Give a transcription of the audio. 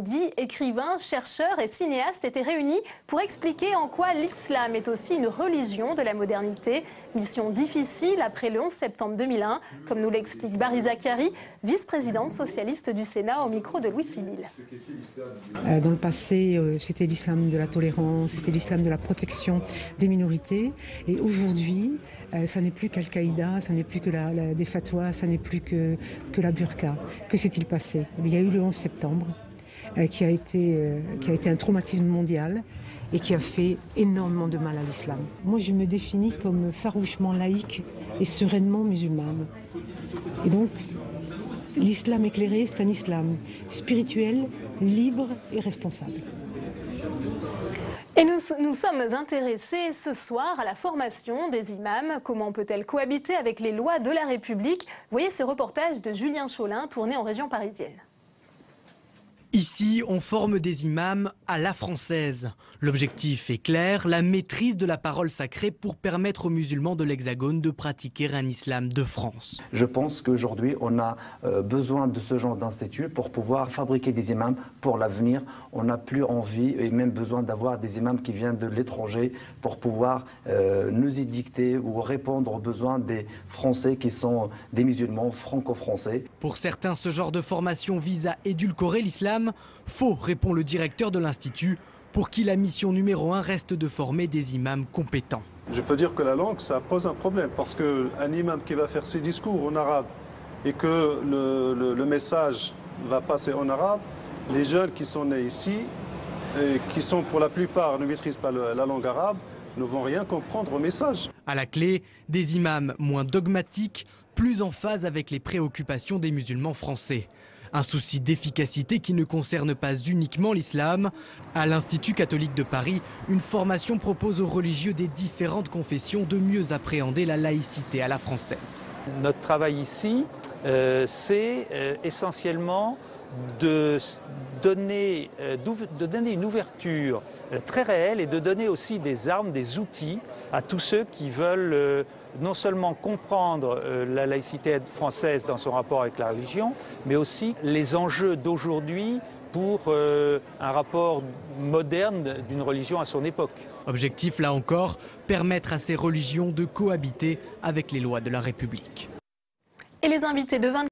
après-midi, écrivains, chercheurs et cinéastes étaient réunis pour expliquer en quoi l'islam est aussi une religion de la modernité. Mission difficile après le 11 septembre 2001, comme nous l'explique Barry Zacharie, vice-présidente socialiste du Sénat au micro de Louis Sibyl. Dans le passé, c'était l'islam de la tolérance, c'était l'islam de la protection des minorités. Et aujourd'hui, ça n'est plus qu'Al-Qaïda, ça n'est plus que des fatwas, ça n'est plus que la burqa. Que s'est-il passé? Il y a eu le 11 septembre qui a été un traumatisme mondial et qui a fait énormément de mal à l'islam. Moi, je me définis comme farouchement laïque et sereinement musulmane. Et donc, l'islam éclairé, c'est un islam spirituel, libre et responsable. Et nous sommes intéressés ce soir à la formation des imams. Comment peut-elle cohabiter avec les lois de la République? Voyez ce reportage de Julien Cholin tourné en région parisienne. Ici, on forme des imams à la française. L'objectif est clair, la maîtrise de la parole sacrée pour permettre aux musulmans de l'Hexagone de pratiquer un islam de France. Je pense qu'aujourd'hui, on a besoin de ce genre d'institut pour pouvoir fabriquer des imams pour l'avenir. On n'a plus envie et même besoin d'avoir des imams qui viennent de l'étranger pour pouvoir nous édicter ou répondre aux besoins des Français qui sont des musulmans franco-français. Pour certains, ce genre de formation vise à édulcorer l'islam. Faux, répond le directeur de l'Institut, pour qui la mission numéro 1 reste de former des imams compétents. Je peux dire que la langue, ça pose un problème, parce qu'un imam qui va faire ses discours en arabe et que le message va passer en arabe, les jeunes qui sont nés ici, et qui sont pour la plupart ne maîtrisent pas la langue arabe, ne vont rien comprendre au message. À la clé, des imams moins dogmatiques, plus en phase avec les préoccupations des musulmans français. Un souci d'efficacité qui ne concerne pas uniquement l'islam. À l'Institut catholique de Paris, une formation propose aux religieux des différentes confessions de mieux appréhender la laïcité à la française. Notre travail ici, c'est essentiellement de donner une ouverture très réelle et de donner aussi des armes, des outils à tous ceux qui veulent non seulement comprendre la laïcité française dans son rapport avec la religion, mais aussi les enjeux d'aujourd'hui pour un rapport moderne d'une religion à son époque. Objectif là encore, permettre à ces religions de cohabiter avec les lois de la République. Et les invités de 20